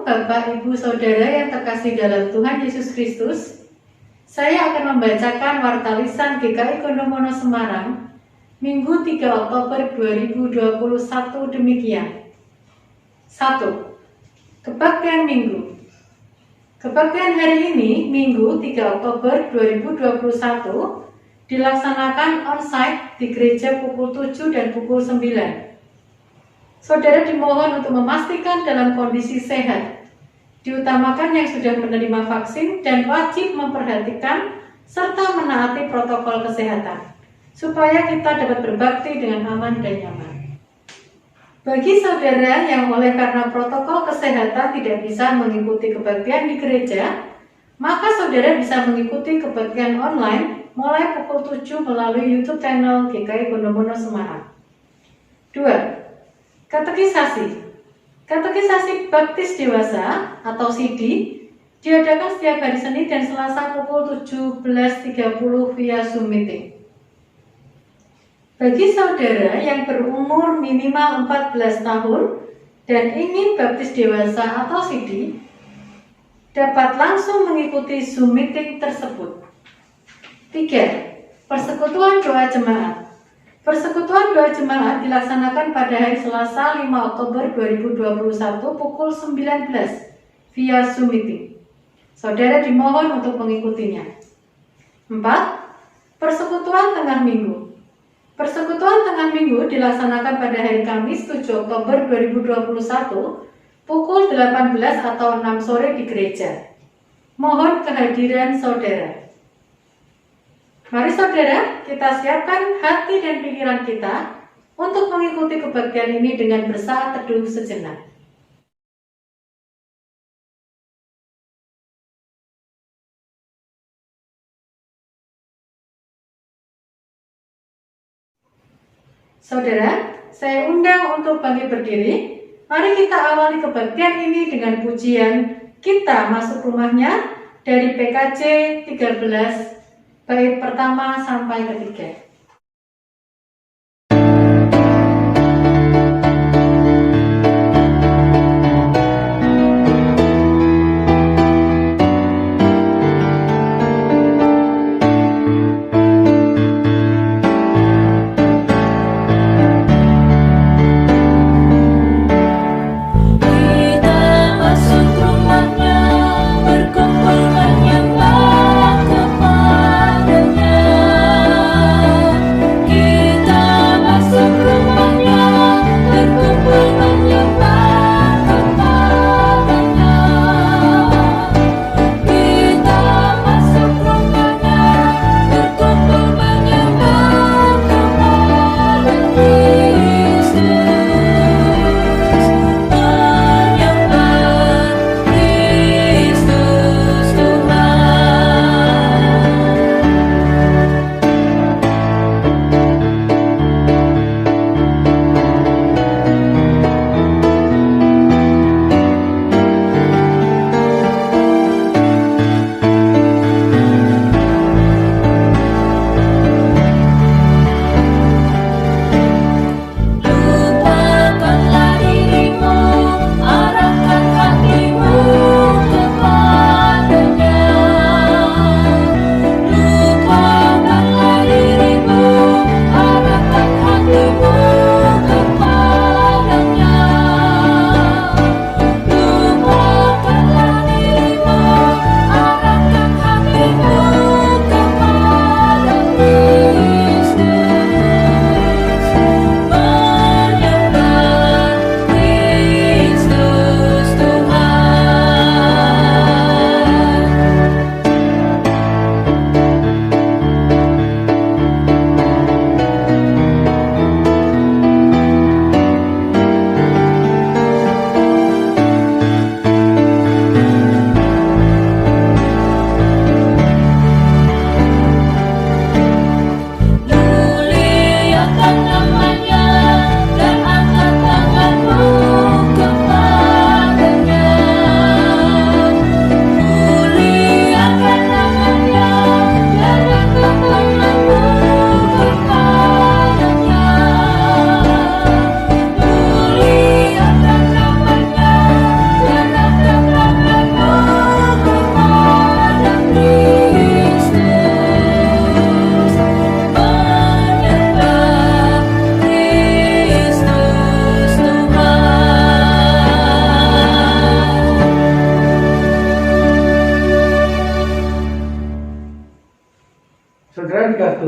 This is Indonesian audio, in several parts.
Bapak, Ibu, Saudara yang terkasih dalam Tuhan Yesus Kristus, saya akan membacakan Warta Lisan GKI Gondomono Semarang, Minggu 3 Oktober 2021 demikian. 1. Kebaktian Minggu. Kebaktian hari ini, Minggu 3 Oktober 2021, dilaksanakan on-site di gereja pukul 7 dan pukul 9. Saudara dimohon untuk memastikan dalam kondisi sehat, diutamakan yang sudah menerima vaksin dan wajib memperhatikan serta menaati protokol kesehatan, supaya kita dapat berbakti dengan aman dan nyaman. Bagi saudara yang oleh karena protokol kesehatan tidak bisa mengikuti kebaktian di gereja, maka saudara bisa mengikuti kebaktian online mulai pukul 7 melalui YouTube channel GKI Gondomono Semarang. 2. Katekisasi. Katekisasi Baptis Dewasa atau CD diadakan setiap hari Senin dan Selasa pukul 17.30 via Zoom meeting. Bagi saudara yang berumur minimal 14 tahun dan ingin baptis dewasa atau CD, dapat langsung mengikuti Zoom meeting tersebut. 3. Persekutuan Doa Jemaat. Persekutuan Doa Jemaat dilaksanakan pada hari Selasa 5 Oktober 2021 pukul 19 via Zoom meeting. Saudara dimohon untuk mengikutinya. 4. Persekutuan Tengah Minggu. Persekutuan Tengah Minggu dilaksanakan pada hari Kamis 7 Oktober 2021 pukul 18 atau 6 sore di gereja. Mohon kehadiran saudara. Mari saudara, kita siapkan hati dan pikiran kita untuk mengikuti kebaktian ini dengan bersaat teduh sejenak. Saudara, saya undang untuk bangkit berdiri. Mari kita awali kebaktian ini dengan pujian Kita Masuk Rumahnya dari PKJ 13 bait pertama sampai ketiga. Berkumpul menyembah kepadanya.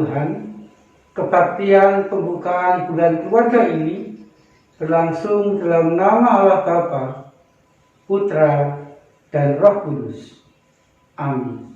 Tuhan, kebaktian pembukaan bulan keluarga ini berlangsung dalam nama Allah Bapa, Putra, dan Roh Kudus. Amin.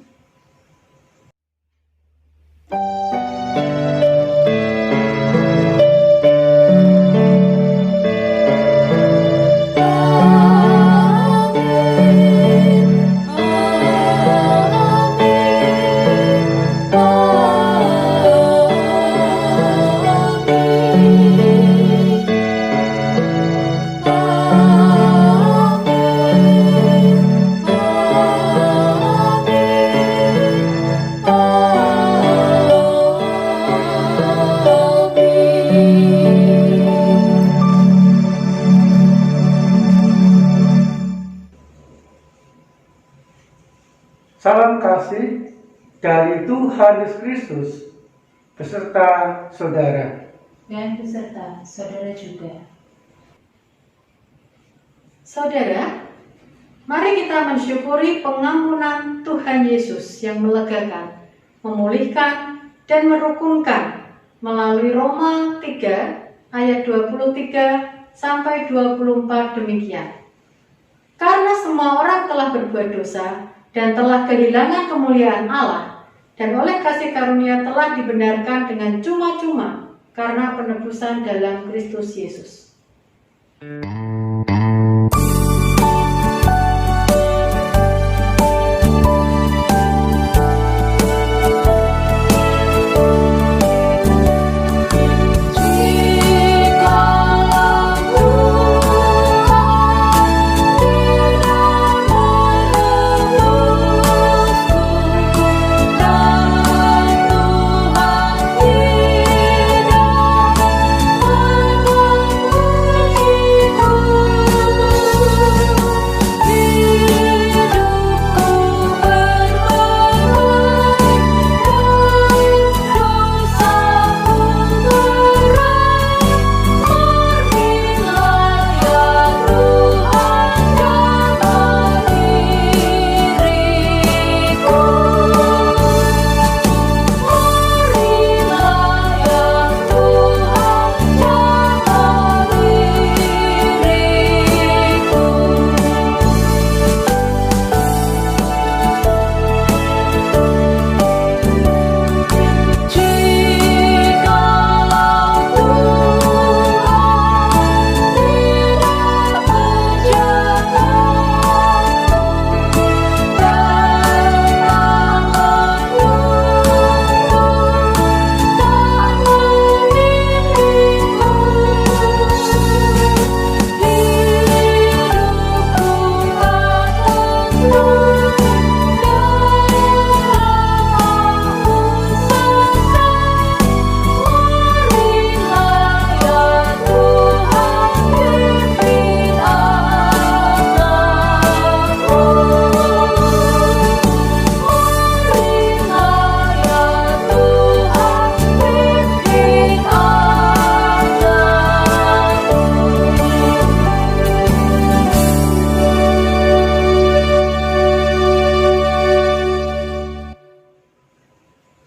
Salam kasih dari Tuhan Yesus Kristus beserta saudara. Dan beserta saudara juga. Saudara, mari kita mensyukuri pengampunan Tuhan Yesus yang melegakan, memulihkan, dan merukunkan melalui Roma 3 ayat 23 sampai 24 demikian. Karena semua orang telah berbuat dosa dan telah kehilangan kemuliaan Allah, dan oleh kasih karunia telah dibenarkan dengan cuma-cuma karena penebusan dalam Kristus Yesus.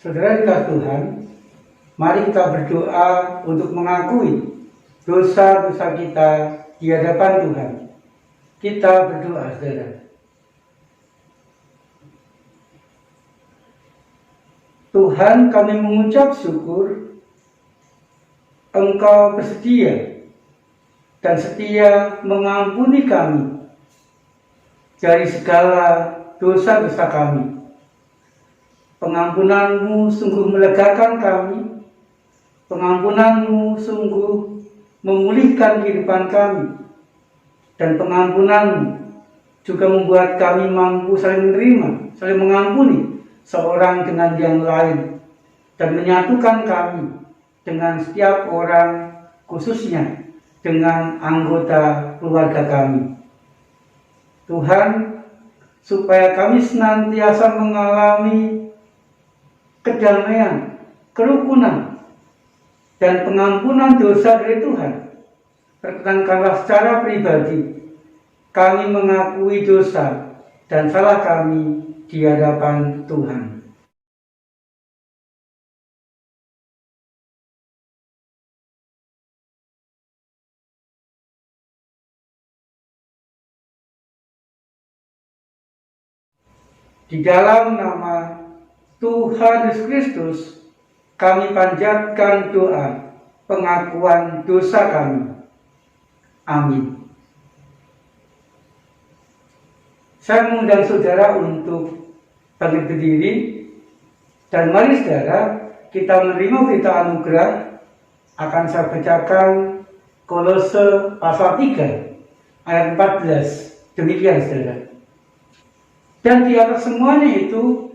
Saudara dikasih Tuhan, mari kita berdoa untuk mengakui dosa-dosa kita di hadapan Tuhan. Kita berdoa, saudara. Tuhan, kami mengucap syukur Engkau bersedia dan setia mengampuni kami dari segala dosa-dosa kami. Pengampunan-Mu sungguh melegakan kami. Pengampunan-Mu sungguh memulihkan kehidupan kami. Dan pengampunan-Mu juga membuat kami mampu saling menerima, saling mengampuni seorang dengan yang lain, dan menyatukan kami dengan setiap orang, khususnya dengan anggota keluarga kami. Tuhan, supaya kami senantiasa mengalami kedamaian, kerukunan, dan pengampunan dosa dari Tuhan. Perkenankanlah secara pribadi kami mengakui dosa dan salah kami di hadapan Tuhan. Di dalam nama Tuhan Yesus Kristus, kami panjatkan doa pengakuan dosa kami. Amin. Saya mengundang saudara untuk bangkit berdiri, dan mari saudara kita menerima berita anugerah. Akan saya bacakan Kolose pasal 3 ayat 14. Demikian saudara. Dan di atas semuanya itu,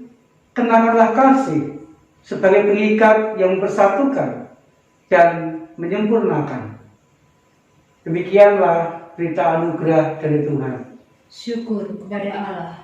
kenakanlah kasih sebagai pengikat yang mempersatukan dan menyempurnakan. Demikianlah berita anugerah dari Tuhan. Syukur kepada Allah.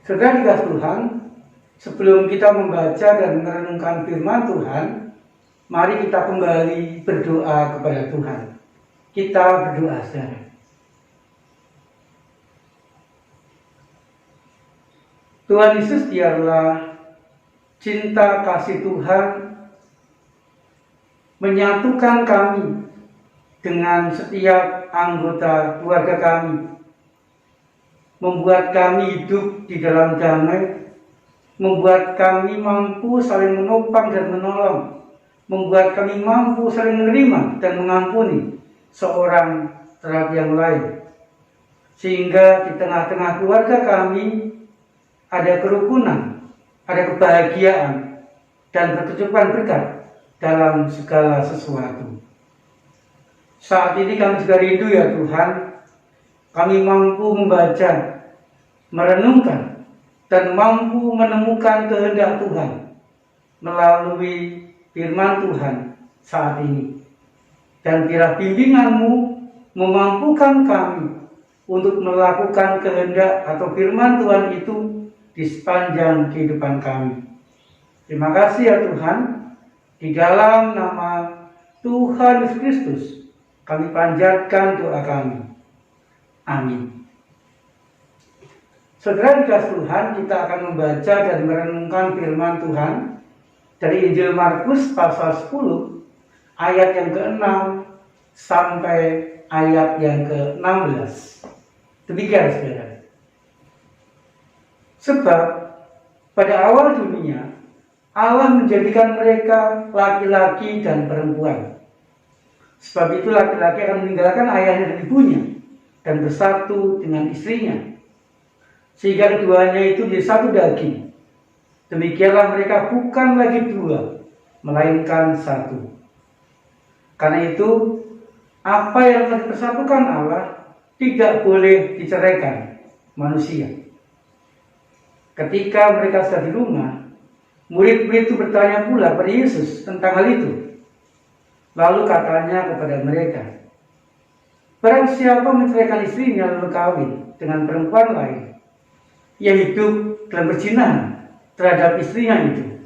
Saudara dikasih Tuhan, sebelum kita membaca dan merenungkan firman Tuhan, mari kita kembali berdoa kepada Tuhan. Kita berdoa saudara. Tuhan Yesus, biarlah cinta kasih Tuhan menyatukan kami dengan setiap anggota keluarga kami, membuat kami hidup di dalam damai, membuat kami mampu saling menopang dan menolong, membuat kami mampu saling menerima dan mengampuni seorang terhadap yang lain, sehingga di tengah-tengah keluarga kami ada kerukunan, ada kebahagiaan, dan berkecukupan berkat dalam segala sesuatu. Saat ini kami juga rindu ya Tuhan, kami mampu membaca, merenungkan, dan mampu menemukan kehendak Tuhan melalui firman Tuhan saat ini. Dan biarlah bimbingan-Mu memampukan kami untuk melakukan kehendak atau firman Tuhan itu di sepanjang kehidupan kami. Terima kasih ya Tuhan, di dalam nama Tuhan Yesus Kristus kami panjatkan doa kami. Amin. Saudara dikasih Tuhan, kita akan membaca dan merenungkan firman Tuhan dari Injil Markus pasal 10 ayat yang ke-6 sampai ayat yang ke-16. Demikian saudara. Sebab pada awal dunia Allah menjadikan mereka laki-laki dan perempuan. Sebab itu laki-laki akan meninggalkan ayahnya dan ibunya dan bersatu dengan istrinya, sehingga keduanya itu menjadi satu daging. Demikianlah mereka bukan lagi dua, melainkan satu. Karena itu, apa yang telah dipersatukan Allah tidak boleh diceraikan manusia. Ketika mereka sudah di rumah, murid-murid itu bertanya pula pada Yesus tentang hal itu. Lalu katanya kepada mereka, barang siapa menceraikan istrinya lalu kawin dengan perempuan lain, ia hidup dalam perzinahan terhadap istrinya itu.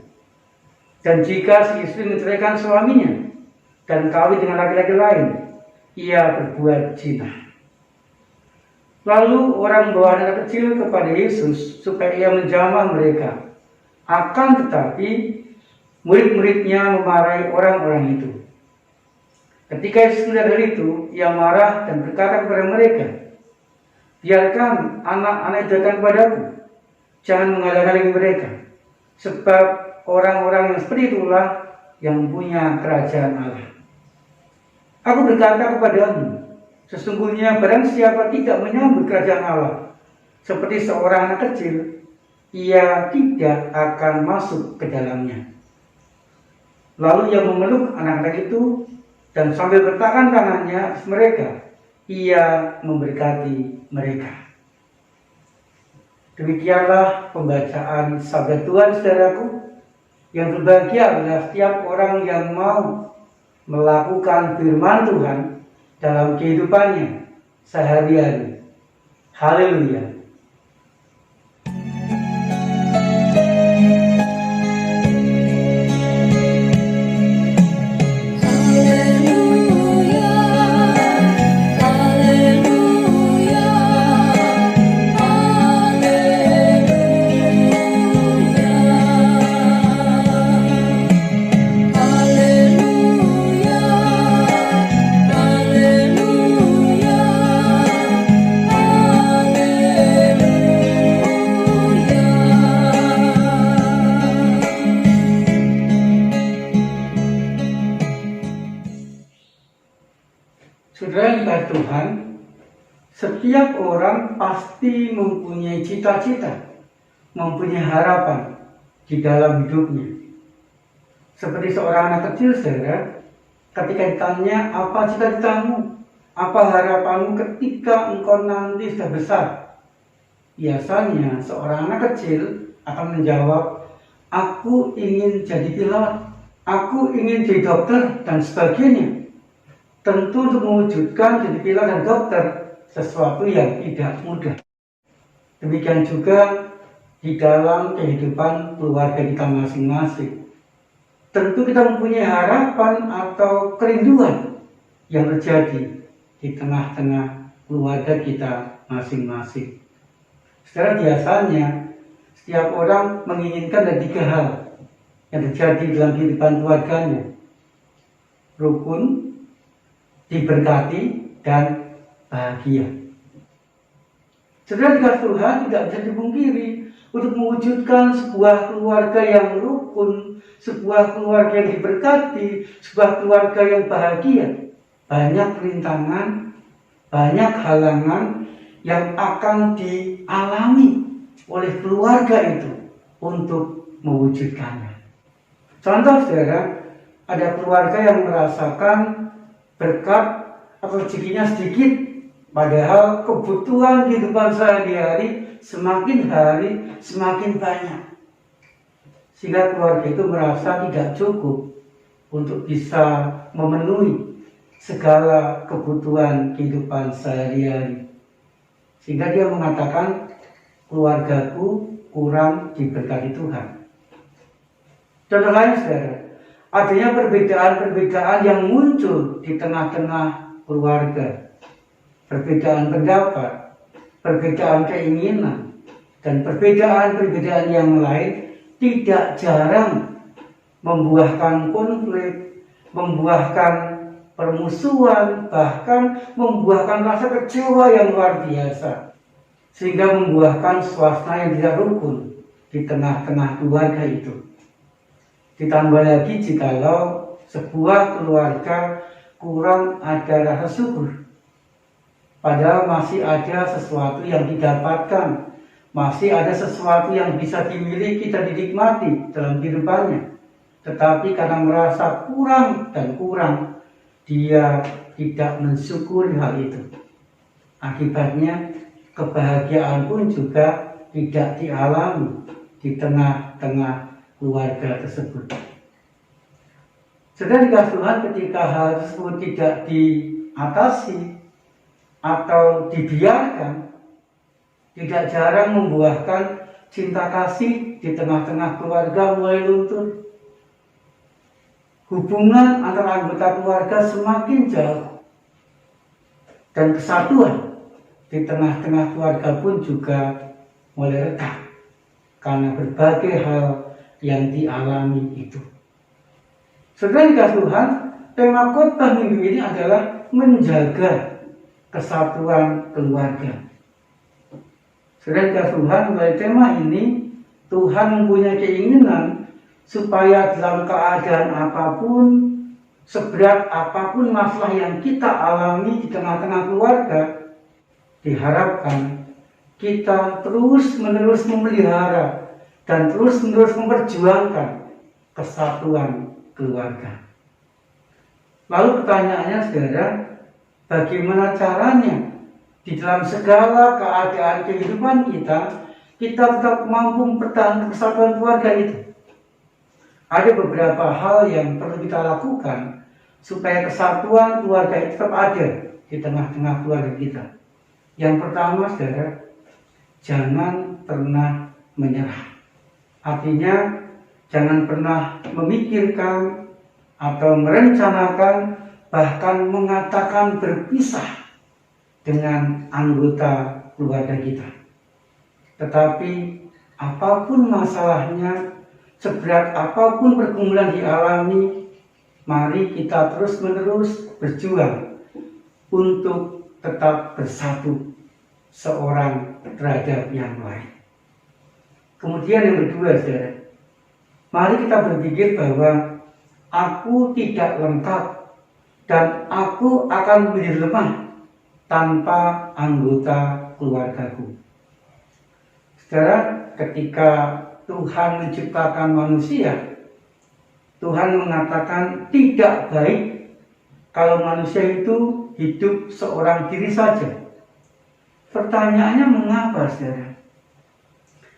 Dan jika si istri menceraikan suaminya dan kawin dengan laki-laki lain, ia berbuat zina. Lalu orang membawa anak kecil kepada Yesus supaya ia menjamah mereka. Akan tetapi murid-muridnya memarahi orang-orang itu. Ketika Yesus melihat hal itu, ia marah dan berkata kepada mereka, biarkan anak-anak itu datang kepadaku, jangan menghalang-halangi mereka, sebab orang-orang yang seperti itulah yang punya kerajaan Allah. Aku berkata kepadamu, sesungguhnya barang siapa tidak menyambut kerajaan Allah seperti seorang anak kecil, ia tidak akan masuk ke dalamnya. Lalu ia memeluk anak-anak itu dan sambil bertangan tangannya mereka, ia memberkati mereka. Demikianlah pembacaan sabda Tuhan, saudaraku. Yang berbahagia adalah setiap orang yang mau melakukan firman Tuhan dalam kehidupannya sehari-hari. Haleluya. Saudara yang dikasihi Tuhan, setiap orang pasti mempunyai cita-cita, mempunyai harapan di dalam hidupnya. Seperti seorang anak kecil, saudara, ketika ditanya, apa cita-citamu? Apa harapanmu ketika engkau nanti sudah besar? Biasanya seorang anak kecil akan menjawab, aku ingin jadi pilot, aku ingin jadi dokter, dan sebagainya. Tentu untuk mewujudkan jadi pilot dan dokter sesuatu yang tidak mudah. Demikian juga di dalam kehidupan keluarga kita masing-masing. Tentu kita mempunyai harapan atau kerinduan yang terjadi di tengah-tengah keluarga kita masing-masing. Secara biasanya setiap orang menginginkan ada 3 hal yang terjadi dalam kehidupan keluarganya: rukun, diberkati, dan bahagia. Saudara dikasihi Tuhan, tidak bisa dipungkiri, untuk mewujudkan sebuah keluarga yang rukun, sebuah keluarga yang diberkati, sebuah keluarga yang bahagia, banyak rintangan, banyak halangan yang akan dialami oleh keluarga itu untuk mewujudkannya. Contoh, saudara, ada keluarga yang merasakan berkat atau rezekinya sedikit, padahal kebutuhan kehidupan sehari-hari semakin hari semakin banyak, sehingga keluarga itu merasa tidak cukup untuk bisa memenuhi segala kebutuhan kehidupan sehari-hari. Sehingga dia mengatakan, keluargaku kurang diberkati Tuhan. Contoh lain, saudara, adanya perbedaan-perbedaan yang muncul di tengah-tengah keluarga. Perbedaan pendapat, perbedaan keinginan, dan perbedaan-perbedaan yang lain tidak jarang membuahkan konflik, membuahkan permusuhan, bahkan membuahkan rasa kecewa yang luar biasa, sehingga membuahkan suasana yang tidak rukun di tengah-tengah keluarga itu. Ditambah lagi jikalau sebuah keluarga kurang ada rasa syukur, padahal masih ada sesuatu yang didapatkan, masih ada sesuatu yang bisa dimiliki dan dinikmati dalam kehidupannya, tetapi karena merasa kurang dan kurang, dia tidak mensyukuri hal itu. Akibatnya kebahagiaan pun juga tidak dialami di tengah-tengah keluarga tersebut. Sedang dikasih Tuhan, ketika hal tersebut tidak diatasi atau dibiarkan, tidak jarang membuahkan cinta kasih di tengah-tengah keluarga mulai luntur. Hubungan antara anggota keluarga semakin jauh, dan kesatuan di tengah-tengah keluarga pun juga mulai retak karena berbagai hal yang dialami itu. Saudara dikasih Tuhan, tema khotbah minggu ini adalah menjaga kesatuan keluarga. Saudara dikasih Tuhan, melalui tema ini Tuhan mempunyai keinginan supaya dalam keadaan apapun, seberat apapun masalah yang kita alami di tengah-tengah keluarga, diharapkan kita terus-menerus memelihara dan terus-menerus memperjuangkan kesatuan keluarga. Lalu pertanyaannya, saudara, bagaimana caranya di dalam segala keadaan kehidupan kita tetap mampu mempertahankan kesatuan keluarga itu? Ada beberapa hal yang perlu kita lakukan supaya kesatuan keluarga itu tetap ada di tengah-tengah keluarga kita. Yang pertama, saudara, jangan pernah menyerah. Artinya, jangan pernah memikirkan atau merencanakan, bahkan mengatakan berpisah dengan anggota keluarga kita. Tetapi apapun masalahnya, seberat apapun pergumulan dialami, mari kita terus-menerus berjuang untuk tetap bersatu seorang terhadap yang lain. Kemudian yang kedua, saudara, mari kita berpikir bahwa aku tidak lengkap dan aku akan menjadi lemah tanpa anggota keluargaku. Saudara, ketika Tuhan menciptakan manusia, Tuhan mengatakan tidak baik kalau manusia itu hidup seorang diri saja. Pertanyaannya, mengapa, saudara?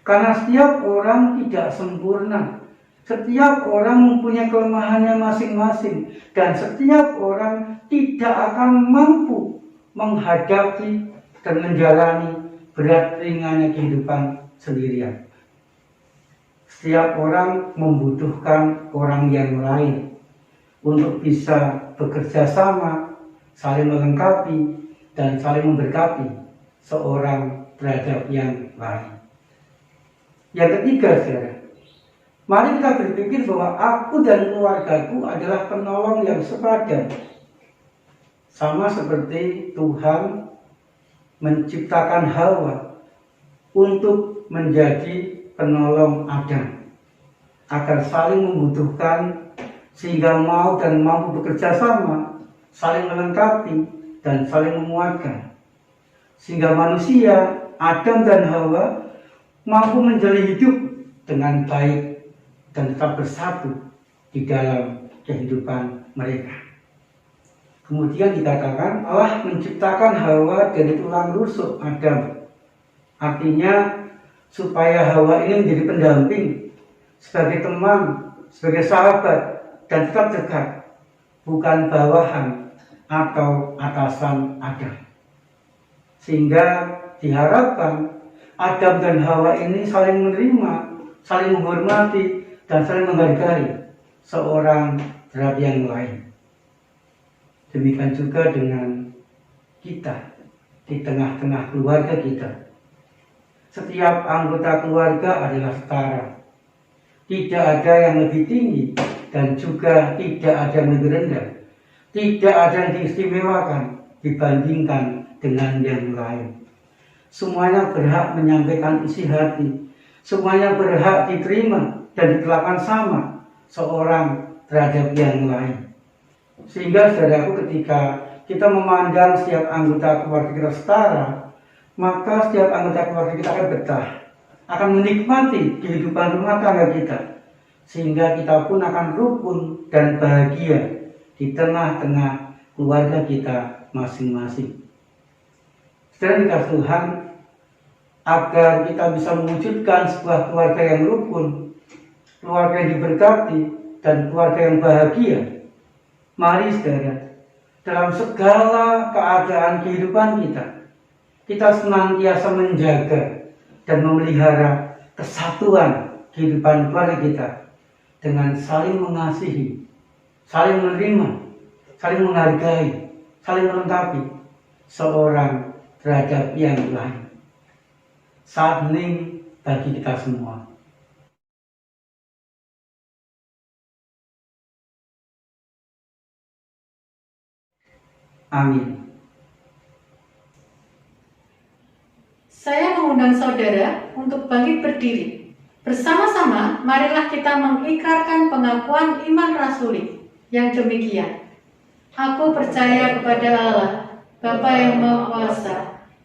Karena setiap orang tidak sempurna. Setiap orang mempunyai kelemahannya masing-masing. Dan setiap orang tidak akan mampu menghadapi dan menjalani berat ringannya kehidupan sendirian. Setiap orang membutuhkan orang yang lain untuk bisa bekerja sama, saling melengkapi, dan saling memberkati seorang terhadap yang lain. Yang ketiga, saudara, mari kita berpikir bahwa aku dan keluargaku adalah penolong yang sepadan. Sama seperti Tuhan menciptakan Hawa untuk menjadi penolong Adam, agar saling membutuhkan sehingga mau dan mampu bekerja sama, saling melengkapi dan saling memuatkan, sehingga manusia Adam dan Hawa mampu menjalani hidup dengan baik dan tetap bersatu di dalam kehidupan mereka. Kemudian dikatakan Allah menciptakan Hawa dari tulang rusuk Adam. Artinya supaya Hawa ini menjadi pendamping, sebagai teman, sebagai sahabat, dan tetap dekat, bukan bawahan atau atasan Adam. Sehingga diharapkan Adam dan Hawa ini saling menerima, saling menghormati, dan saling menghargai seorang terhadap yang lain. Demikian juga dengan kita di tengah-tengah keluarga kita. Setiap anggota keluarga adalah setara. Tidak ada yang lebih tinggi dan juga tidak ada yang lebih rendah. Tidak ada yang diistimewakan dibandingkan dengan yang lain. Semuanya berhak menyampaikan isi hati. Semuanya berhak diterima dan diperlakukan sama seorang terhadap yang lain. Sehingga saudaraku, ketika kita memandang setiap anggota keluarga kita setara, maka setiap anggota keluarga kita akan betah, akan menikmati kehidupan rumah tangga kita, sehingga kita pun akan rukun dan bahagia di tengah-tengah keluarga kita masing-masing. Saudara dikasih Tuhan, agar kita bisa mewujudkan sebuah keluarga yang rukun, keluarga yang diberkati, dan keluarga yang bahagia. Mari saudara, dalam segala keadaan kehidupan kita senantiasa menjaga dan memelihara kesatuan kehidupan keluarga kita dengan saling mengasihi, saling menerima, saling menghargai, saling melengkapi seorang terhadap yang lain. Saat hening bagi kita semua. Amin. Saya mengundang saudara untuk bangkit berdiri. Bersama-sama, marilah kita mengikrarkan pengakuan iman rasuli yang demikian. Aku percaya kepada Allah, Bapa yang Maha Kuasa,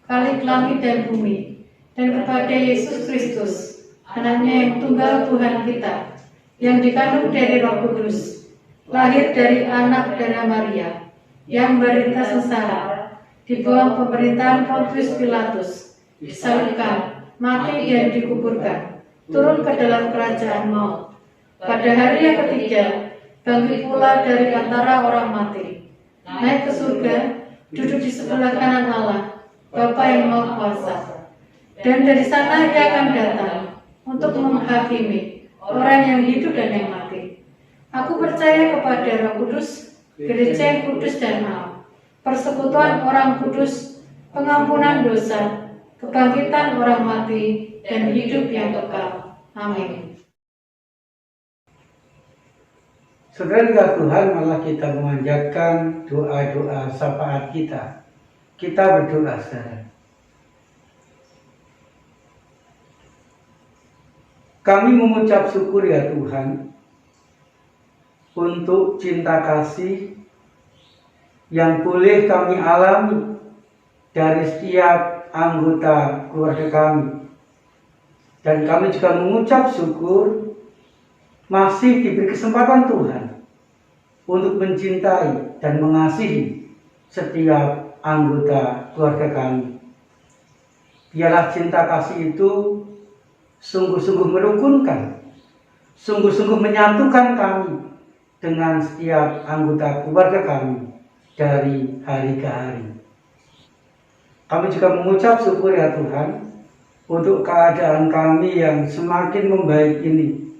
Khalik langit dan bumi, dan kepada Yesus Kristus, anaknya yang tunggal Tuhan kita, yang dikandung dari Roh Kudus, lahir dari anak darah Maria, yang menderita sengsara, di bawah pemerintahan Pontius Pilatus, disalibkan, mati dan dikuburkan, turun ke dalam kerajaan maut. Pada hari yang ketiga, bangkit pula dari antara orang mati, naik ke surga, duduk di sebelah kanan Allah, Bapa yang Maha Kuasa. Dan dari sana Ia akan datang untuk menghakimi orang yang hidup dan yang mati. Aku percaya kepada Roh Kudus, gereja yang kudus dan am, persekutuan orang kudus, pengampunan dosa, kebangkitan orang mati, dan hidup yang kekal. Amin. Saudara dikasih Tuhan, malah kita memanjatkan doa-doa syafaat kita. Kita berdoa saudara. Kami mengucap syukur ya Tuhan untuk cinta kasih yang boleh kami alami dari setiap anggota keluarga kami. Dan kami juga mengucap syukur masih diberi kesempatan Tuhan untuk mencintai dan mengasihi setiap anggota keluarga kami. Biarlah cinta kasih itu sungguh-sungguh merukunkan, sungguh-sungguh menyatukan kami dengan setiap anggota keluarga kami dari hari ke hari. Kami juga mengucap syukur ya Tuhan untuk keadaan kami yang semakin membaik ini.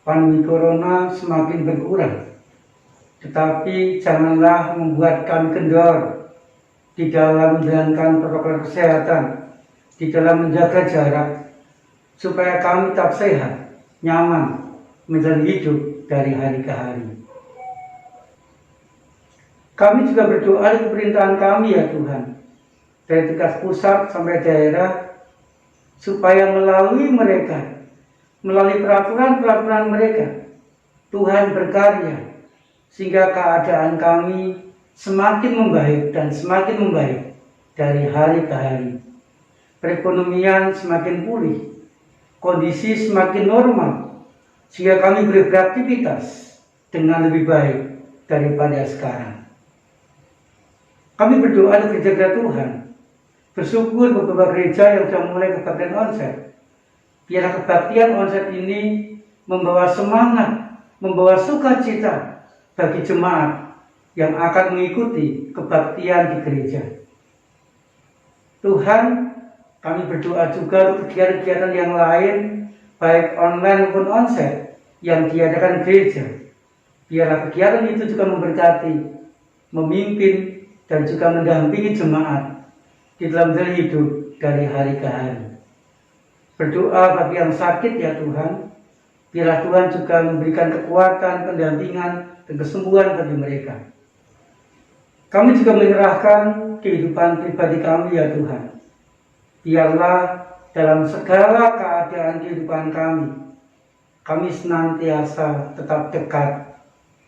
Pandemi Corona semakin berkurang, tetapi janganlah membuat kami kendor di dalam menjalankan protokol kesehatan, di dalam menjaga jarak, supaya kami tetap sehat, nyaman, menjalani hidup dari hari ke hari. Kami juga berdoa di pemerintahan kami ya Tuhan, dari tingkat pusat sampai daerah, supaya melalui mereka, melalui peraturan-peraturan mereka, Tuhan berkarya, sehingga keadaan kami semakin membaik dan semakin membaik dari hari ke hari. Perekonomian semakin pulih, kondisi semakin normal, sehingga kami boleh beraktivitas dengan lebih baik daripada sekarang. Kami berdoa di gereja Tuhan, bersyukur beberapa gereja yang sudah mulai kebaktian onsite. Biarlah kebaktian onsite ini membawa semangat, membawa sukacita bagi jemaat, yang akan mengikuti kebaktian di gereja. Tuhan, kami berdoa juga untuk kegiatan-kegiatan yang lain, baik online maupun onsite, yang diadakan gereja. Biarlah kegiatan itu juga memberkati, memimpin, dan juga mendampingi jemaat di dalam jalan hidup dari hari ke hari. Berdoa bagi yang sakit ya Tuhan, biarlah Tuhan juga memberikan kekuatan, pendampingan, dan kesembuhan bagi mereka. Kami juga menyerahkan kehidupan pribadi kami ya Tuhan. Biarlah dalam segala keadaan kehidupan kami senantiasa tetap dekat,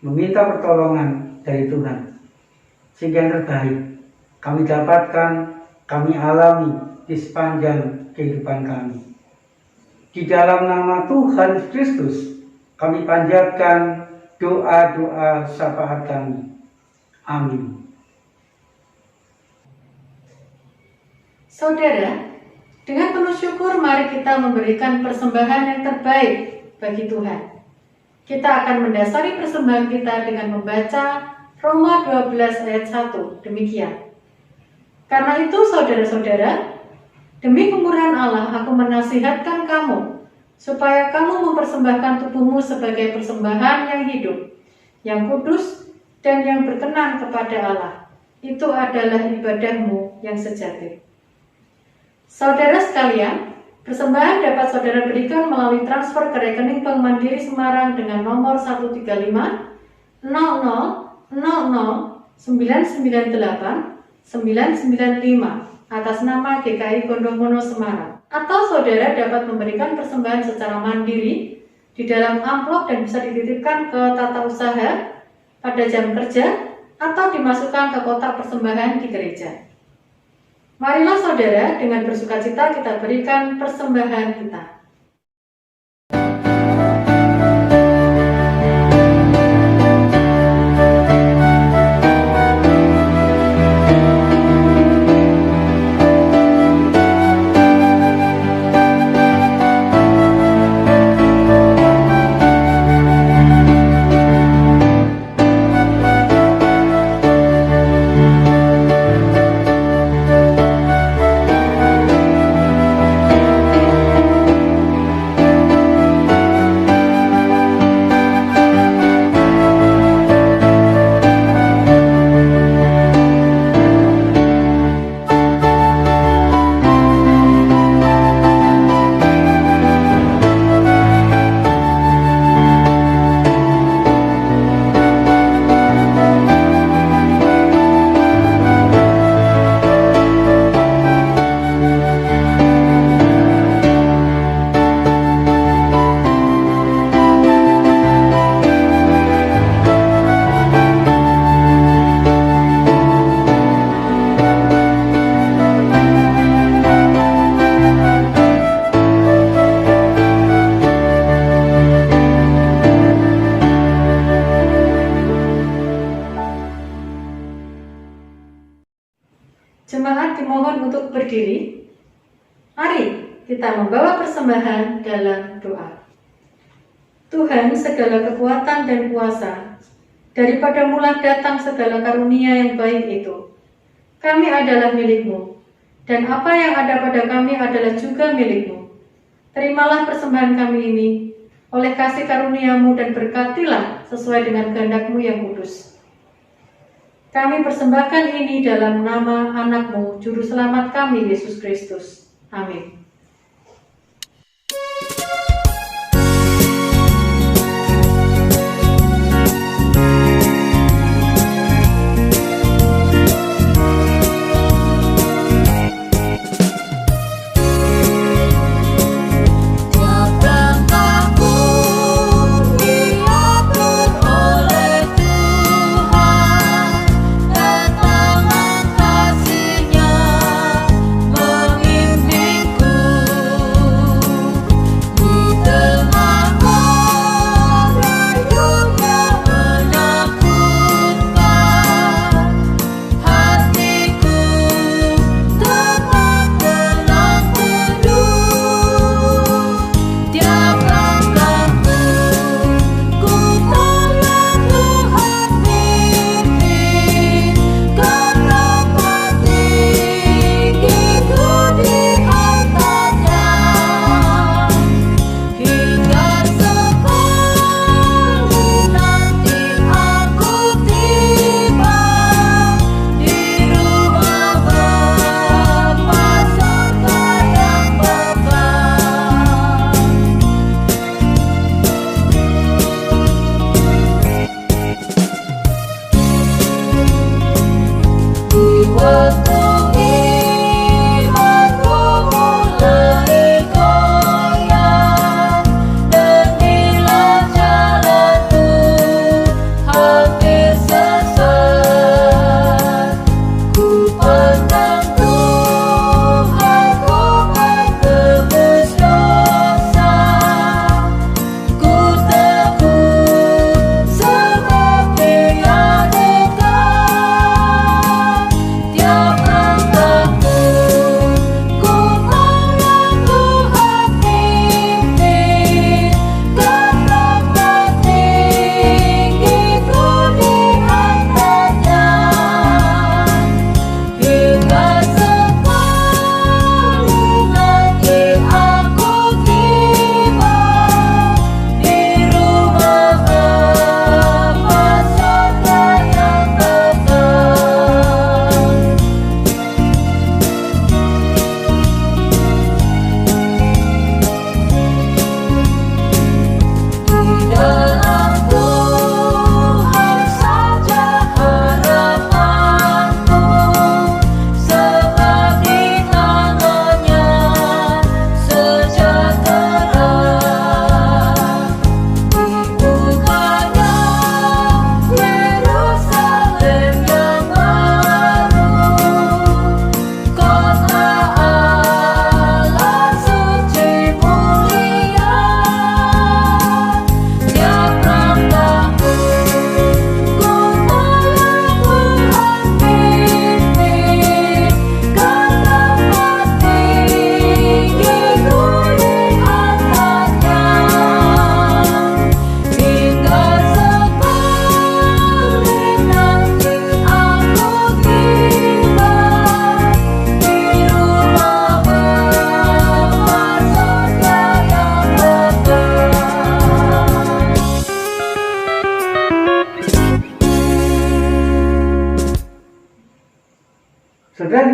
meminta pertolongan dari Tuhan. Sehingga yang terbaik kami dapatkan, kami alami di sepanjang kehidupan kami. Di dalam nama Tuhan Yesus Kristus, kami panjatkan doa-doa syafaat kami. Amin. Saudara, dengan penuh syukur mari kita memberikan persembahan yang terbaik bagi Tuhan. Kita akan mendasari persembahan kita dengan membaca Roma 12 ayat 1. Demikian. Karena itu saudara-saudara, demi kemurahan Allah aku menasihatkan kamu, supaya kamu mempersembahkan tubuhmu sebagai persembahan yang hidup, yang kudus, dan yang berkenan kepada Allah. Itu adalah ibadahmu yang sejati. Saudara sekalian, persembahan dapat saudara berikan melalui transfer ke rekening Bank Mandiri Semarang dengan nomor 135 00 00 998 995 atas nama GKI Kondomono Semarang. Atau saudara dapat memberikan persembahan secara mandiri di dalam amplop dan bisa dititipkan ke tata usaha pada jam kerja atau dimasukkan ke kotak persembahan di gereja. Marilah saudara dengan bersukacita kita berikan persembahan kita. Jemaat dimohon untuk berdiri. Mari kita membawa persembahan dalam doa. Tuhan, segala kekuatan dan kuasa, daripada mula datang segala karunia yang baik itu. Kami adalah milik-Mu, dan apa yang ada pada kami adalah juga milik-Mu. Terimalah persembahan kami ini oleh kasih karunia-Mu dan berkatilah sesuai dengan kehendak-Mu yang kudus. Kami persembahkan ini dalam nama anak-Mu, Juru Selamat kami, Yesus Kristus. Amin. Kasih-Nya memimpinku.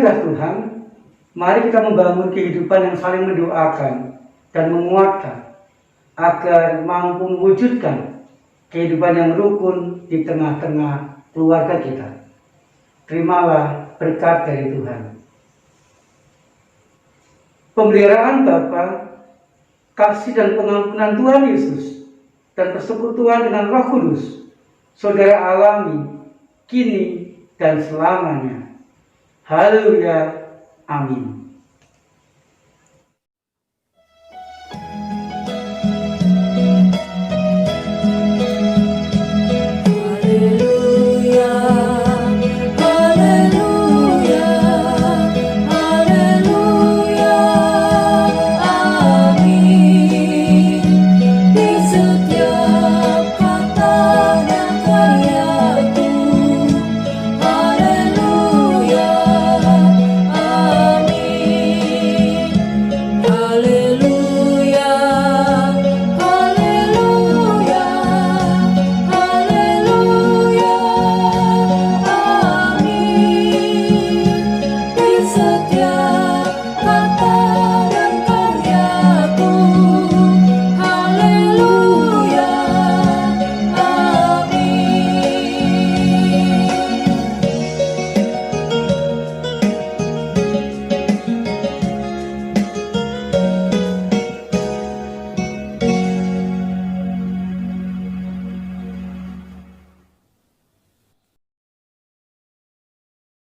Marilah Tuhan, mari kita membangun kehidupan yang saling mendoakan dan menguatkan agar mampu mewujudkan kehidupan yang rukun di tengah-tengah keluarga kita. Terimalah berkat dari Tuhan. Pemeliharaan Bapa, kasih dan pengampunan Tuhan Yesus, dan persekutuan dengan Roh Kudus, saudara alami, kini dan selamanya. Haleluya. Amin.